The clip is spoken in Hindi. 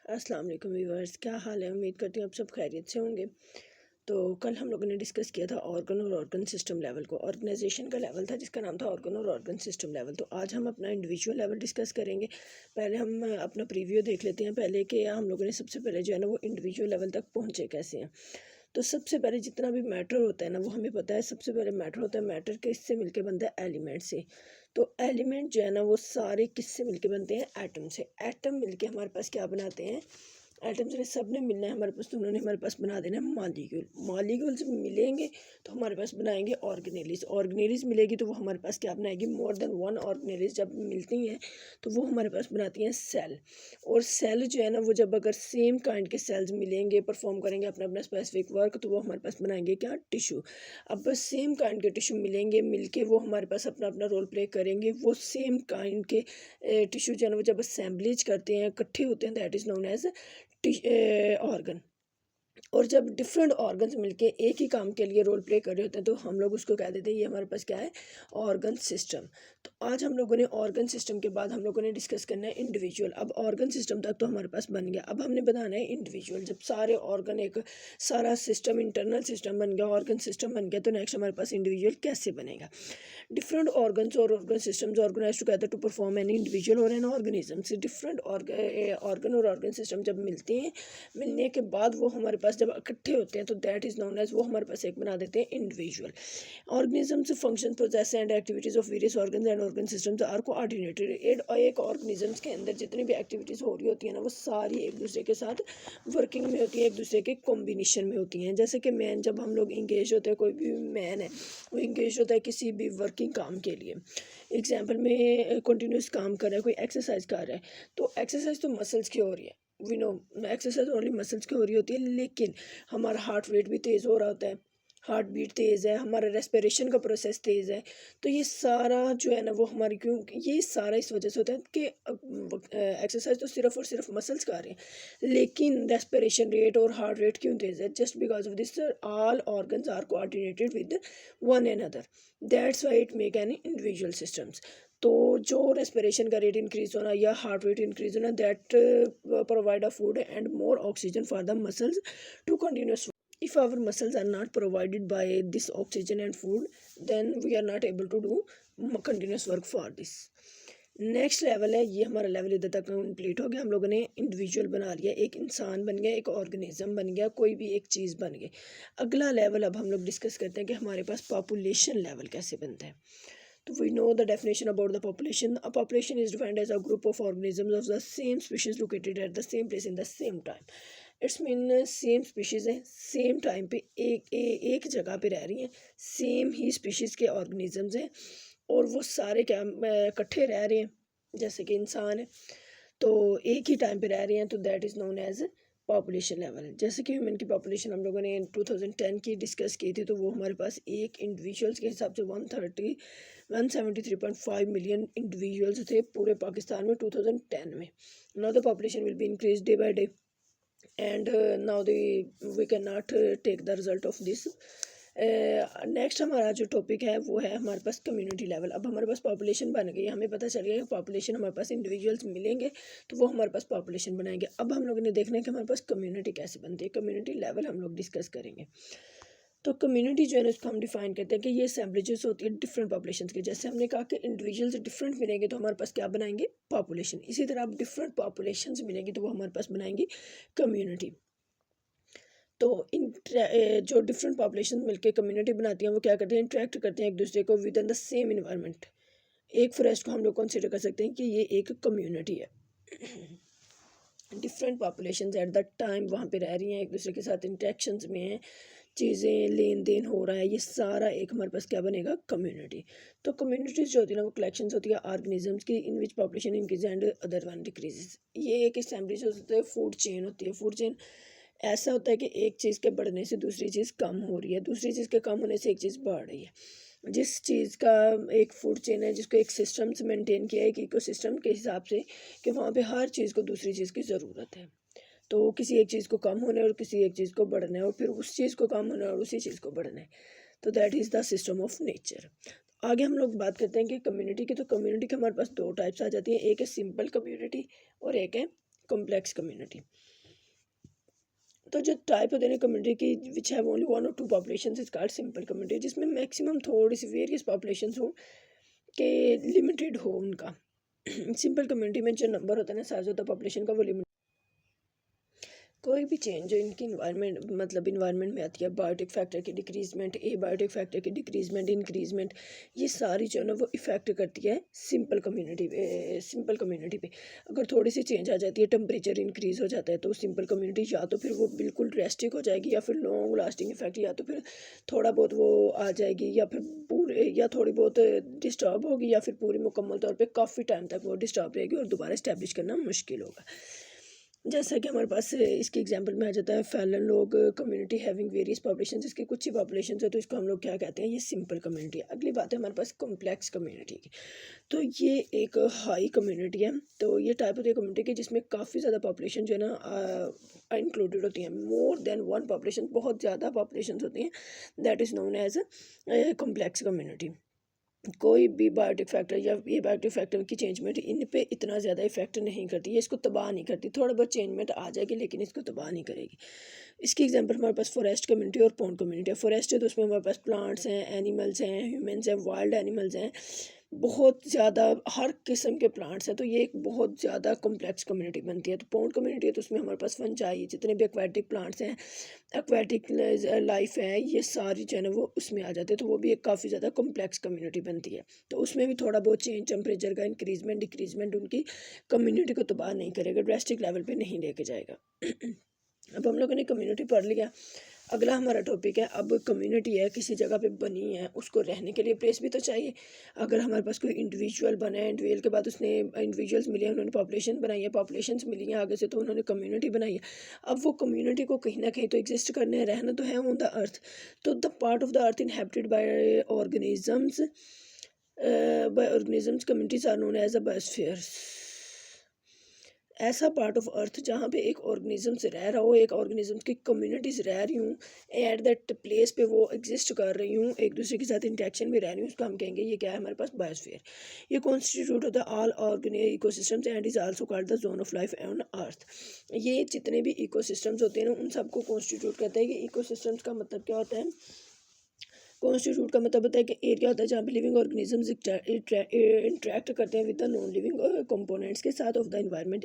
अस्सलाम वालेकुम व्यूअर्स, क्या हाल है। उम्मीद करती हूँ आप सब खैरियत से होंगे। तो कल हम लोगों ने डिस्कस किया था ऑर्गन और ऑर्गन सिस्टम लेवल को। ऑर्गेनाइजेशन का लेवल था जिसका नाम था ऑर्गन और ऑर्गन सिस्टम लेवल। तो आज हम अपना इंडिविजुअल लेवल डिस्कस करेंगे। पहले हम अपना प्रीव्यू देख लेते हैं पहले कि हम लोगों ने सबसे पहले जो है ना वो इंडिविजुअल लेवल तक पहुँचे कैसे हैं। तो सबसे पहले जितना भी मैटर होता है ना वो हमें पता है। सबसे पहले मैटर होता है, मैटर किससे मिलके बनता है? एलिमेंट से। तो एलिमेंट जो है ना वो सारे किससे मिलके बनते हैं? एटम से। एटम मिलके हमारे पास क्या बनाते हैं? एटम्स ने सब ने मिलना है हमारे पास, तो उन्होंने हमारे पास बना देना है मॉलिक्यूल। मॉलिक्यूल्स मिलेंगे तो हमारे पास बनाएंगे ऑर्गेनेलिस। ऑर्गेनेलिस मिलेगी तो वो हमारे पास क्या बनाएगी? मोर देन वन ऑर्गेनेलिस जब मिलती हैं तो वो हमारे पास बनाती हैं सेल। और सेल जो है ना वो जब अगर सेम काइंड के सेल्स मिलेंगे, परफॉर्म करेंगे अपना अपना स्पेसिफिक वर्क, तो वो हमारे पास बनाएंगे क्या? टिश्यू। अब बस सेम काइंड के टिश्यू मिलेंगे, मिलके वो हमारे पास अपना अपना रोल प्ले करेंगे। वो सेम काइंड के टिश्यू जो है ना वो जब असेंबलीज करते हैं, इकट्ठे होते हैं, that is known as organ. और जब डिफरेंट ऑर्गन्स मिलके एक ही काम के लिए रोल प्ले कर रहे होते हैं तो हम लोग उसको कह देते हैं ये हमारे पास क्या है? Organ system. तो आज हम लोगों ने ऑर्गन सिस्टम के बाद हम लोगों ने डिस्कस करना है इंडिविजुअल। अब ऑर्गन सिस्टम तक तो हमारे पास बन गया, अब हमने बनाना है इंडिविजुअल। जब सारे ऑर्गन एक सारा सिस्टम इंटरनल सिस्टम बन गया, ऑर्गन सिस्टम बन गया, तो नेक्स्ट हमारे पास इंडिविजुअल कैसे बनेगा? different organs or organ systems organized together to perform an individual or an organism से different organ और organ system जब मिलते हैं, मिलने के बाद वो हमारे पास जब इकट्ठे होते हैं तो that is known as, वो हमारे पास एक बना देते हैं individual. Organisms function process and activities of various organs and organ systems are coordinated. एक organisms के अंदर जितनी भी एक्टिविटीज़ हो रही होती है ना वो सारी एक दूसरे के साथ वर्किंग में होती है, एक दूसरे के कॉम्बिनेशन में होती हैं। जैसे कि मैन, जब हम लोग इंगेज होते हैं, कोई भी मैन है वो इंगेज होता है किसी भी वर्किंग काम के लिए। एग्जाम्पल में कंटिन्यूस काम कर रहा है, कोई एक्सरसाइज कर रहा है, तो एक्सरसाइज तो मसल्स की हो रही है, we know exercise only muscles की हो रही होती है, लेकिन हमारा हार्ट रेट भी तेज़ हो रहा होता है, हार्ट बीट तेज़ है, हमारा रेस्पिरेशन का प्रोसेस तेज़ है। तो ये सारा जो है ना वो हमारी, क्यों ये सारा इस वजह से होता है कि एक्सरसाइज तो सिर्फ और सिर्फ मसल्स कर रहे हैं, लेकिन रेस्पिरेशन रेट और हार्ट रेट क्यों तेज़ है? Just because of this all organs are coordinated with one another, that's why it make an individual systems. तो जो रेस्पिरेशन का रेट इंक्रीज होना या हार्ट रेट इंक्रीज होना, that provide a food and more oxygen for the muscles to continues. If our muscles are not provided by this oxygen and food, then we are not able to do continuous work for this. Next level है, ये हमारा लेवल इधर तक कंप्लीट हो गया। हम लोगों ने इंडिविजुअल बना लिया, एक इंसान बन गया, एक ऑर्गेनिज्म बन गया, कोई भी एक चीज़ बन गई। अगला लेवल अब हम लोग डिस्कस करते हैं कि हमारे पास पॉपुलेशन लेवल कैसे बनता है। तो we know the definition about the population. A population is defined as a group of organisms of the same species located at the same place in the same time. It's mean same species हैं, सेम टाइम पे एक जगह पे रह रही हैं, सेम ही स्पीशीज़ के ऑर्गेनिजम्स हैं, और वो सारे क्या इकट्ठे रह रहे हैं, जैसे कि इंसान है तो एक ही टाइम पे रह रहे हैं, तो that is known as population level. जैसे कि ह्यूमन की पॉपुलेशन हम लोगों ने 2010 की डिस्कस की थी, तो वो हमारे पास एक इंडिविजुअल्स के हिसाब से 173.5 मिलियन इंडिविजुअल्स थे पूरे पाकिस्तान में 2010 में। Now the population will be increase day by day, and now we cannot take the result of this. Next हमारा जो टॉपिक है वो है हमारे पास कम्युनिटी लेवल। अब हमारे पास पॉपुलेशन बन गई, हमें पता चल गया कि पॉपुलेशन हमारे पास इंडिविजुअल्स मिलेंगे तो वो हमारे पास पॉपुलेशन बनाएंगे। अब हम लोगों ने देखना है कि हमारे पास कम्युनिटी कैसे बनती है। कम्युनिटी लेवल हम लोग डिस्कस करेंगे। तो कम्युनिटी जो है ना उसको हम डिफाइन करते हैं कि ये असेंबलीज होती है डिफरेंट पॉपुलेशन की। जैसे हमने कहा कि इंडिविजुअल्स डिफरेंट मिलेंगे तो हमारे पास क्या बनाएंगे? पॉपुलेशन। इसी तरह अब डिफरेंट पॉपुलेशंस मिलेंगी तो वो हमारे पास बनाएंगी कम्युनिटी। तो जो डिफरेंट पॉपुलेशन मिलके कम्युनिटी बनाती हैं वो क्या करते हैं? इंटरेक्ट करते हैं एक दूसरे को with in the same environment. एक फॉरेस्ट को हम लोग कंसिडर कर सकते हैं कि ये एक कम्युनिटी है। Different populations at the time वहाँ पे रह रही हैं, एक दूसरे के साथ इंटरेक्शंस में हैं, चीज़ें लेन देन हो रहा है, ये सारा एक हमारे पास क्या बनेगा? कम्युनिटी। तो कम्युनिटीज़ जो होती है ना वो कलेक्शंस होती है ऑर्गेनिजम्स की, in which population increase and other one decreases. ये एक असेंबली जो होती है फूड चेन होती है। फूड चेन ऐसा होता है कि एक चीज़ के बढ़ने से दूसरी चीज़ कम हो रही है, दूसरी चीज़ के कम होने से एक चीज़ बढ़ रही है। जिस चीज़ का एक फूड चेन है जिसको एक सिस्टम से मेंटेन किया है, एक इकोसिस्टम के हिसाब से, कि वहाँ पे हर चीज़ को दूसरी चीज़ की ज़रूरत है। तो किसी एक चीज़ को कम होना है और किसी एक चीज़ को बढ़ना है, और फिर उस चीज़ को कम होना है और उसी चीज़ को बढ़ना है। तो that is the system of nature. आगे हम लोग बात करते हैं कि कम्युनिटी की। तो कम्युनिटी के हमारे पास दो टाइप्स आ जाती हैं, एक है सिंपल कम्युनिटी और एक है कॉम्प्लेक्स कम्युनिटी। तो जो टाइप होते हैं कम्युनिटी की विच हैव ओनली 1 और 2 population is called simple community, जिसमें मैक्सिमम थोड़ी सी वेरियस पॉपुलेशन हो के लिमिटेड हो उनका। सिंपल कम्युनिटी में जो नंबर होता है ना साइज होता है पॉपुलेशन का वो लिमिट। कोई भी चेंज जो इनकी इन्वायरमेंट मतलब इन्वायरमेंट में आती है, बायोटिक फैक्टर की डिक्रीजमेंट, ए बायोटिक फैक्टर की डिक्रीजमेंट, इंक्रीजमेंट, ये सारी जो है ना वो इफेक्ट करती है सिंपल कम्युनिटी पे। अगर थोड़ी सी चेंज आ जाती है, टेम्परेचर इंक्रीज हो जाता है, तो सिंपल कम्युनिटी या तो फिर वो बिल्कुल ड्रेस्टिक हो जाएगी, या फिर लॉन्ग लास्टिंग इफेक्ट, या तो फिर थोड़ा बहुत वो आ जाएगी, या फिर पूरे या थोड़ी बहुत डिस्टर्ब होगी, या फिर पूरी मुकम्मल तौर पर काफ़ी टाइम तक वो डिस्टर्ब रहेगी और दोबारा इस्टेब्लिश करना मुश्किल होगा। जैसा कि हमारे पास इसके एग्जांपल में आ जाता है फैलन लोग कम्युनिटी हैविंग वेरियस पॉपुलेशन, इसके कुछ ही पॉपुलेशन है, तो इसको हम लोग क्या कहते हैं, ये सिंपल कम्युनिटी है। अगली बात है हमारे पास कॉम्प्लेक्स कम्युनिटी की। तो ये एक हाई कम्युनिटी है। तो ये टाइप होती है कम्युनिटी की जिसमें काफ़ी ज़्यादा पॉपुलेशन जो है ना इंक्लूडेड होती हैं, मोर देन वन पॉपुलेशन, बहुत ज़्यादा पॉपुलेशन होती हैं, that is known as complex community. कोई भी बायोटिक फैक्टर या ये बायोटिक फैक्टर की चेंजमेंट इन पे इतना ज़्यादा इफेक्ट नहीं करती है, इसको तबाह नहीं करती, थोड़ा बहुत चेंजमेंट आ जाएगी लेकिन इसको तबाह नहीं करेगी। इसकी एग्जांपल हमारे पास फॉरेस्ट कम्युनिटी और पॉन्ड कम्युनिटी है। फॉरेस्ट है तो उसमें हमारे पास प्लांट्स हैं, एनिमल्स हैं, ह्यूमंस हैं, वाइल्ड एनिमल्स हैं, बहुत ज़्यादा हर किस्म के प्लांट्स हैं, तो ये एक बहुत ज़्यादा कॉम्प्लेक्स कम्युनिटी बनती है। तो पॉन्ड कम्युनिटी है तो उसमें हमारे पास फंजाई, जितने भी एक्वेटिक प्लांट्स हैं, एक्वेटिक लाइफ है, ये सारी जो है ना वो उसमें आ जाते हैं, तो वो भी एक काफ़ी ज़्यादा कॉम्प्लेक्स कम्युनिटी बनती है। तो उसमें भी थोड़ा बहुत चेंज, टेम्परेचर का इंक्रीजमेंट डिक्रीजमेंट उनकी कम्युनिटी को तबाह नहीं करेगा, ड्रास्टिक लेवल पे नहीं लेके जाएगा। अब हम लोगों ने कम्युनिटी पढ़ लिया। अगला हमारा टॉपिक है, अब कम्युनिटी है किसी जगह पे बनी है, उसको रहने के लिए प्लेस भी तो चाहिए। अगर हमारे पास कोई इंडिविजुअल बना है, इंडिविजुअल के बाद उसने इंडिविजुअल्स मिले हैं, उन्होंने पॉपुलेशन बनाई है, पॉपुलेशंस मिली हैं आगे से, तो उन्होंने कम्युनिटी बनाई है। अब वो कम्युनिटी को कहीं ना कहीं तो एग्जिस्ट करने हैं, रहना तो है ऑन द अर्थ। तो the part of the earth inhabited by organisms communities are known as a biosphere. ऐसा पार्ट ऑफ अर्थ जहाँ पे एक ऑर्गेनिज्म से रह रहा हो, एक ऑर्गेनिज्म की कम्युनिटीज रह रही हूँ, एट दैट प्लेस पे वो एग्जिस्ट कर रही हूँ, एक दूसरे के साथ इंटरेक्शन में रह रही हूँ, उसको हम कहेंगे ये क्या है हमारे पास बायोस्फीयर। ये कॉन्स्टिट्यूट होता है all organic ecosystems and is also called the zone of life on earth. ये जितने भी इकोसिस्टम्स होते हैं ना उन सबको कॉन्स्टिट्यूट करता है। कि इकोसिस्टम्स का मतलब क्या होता है, कॉन्स्टिट्यूट का मतलब होता है कि एरिया होता है जहाँ पे लिविंग ऑर्गेनिजम्स इंटरेक्ट करते हैं with the non living components के साथ ऑफ द एनवायरनमेंट।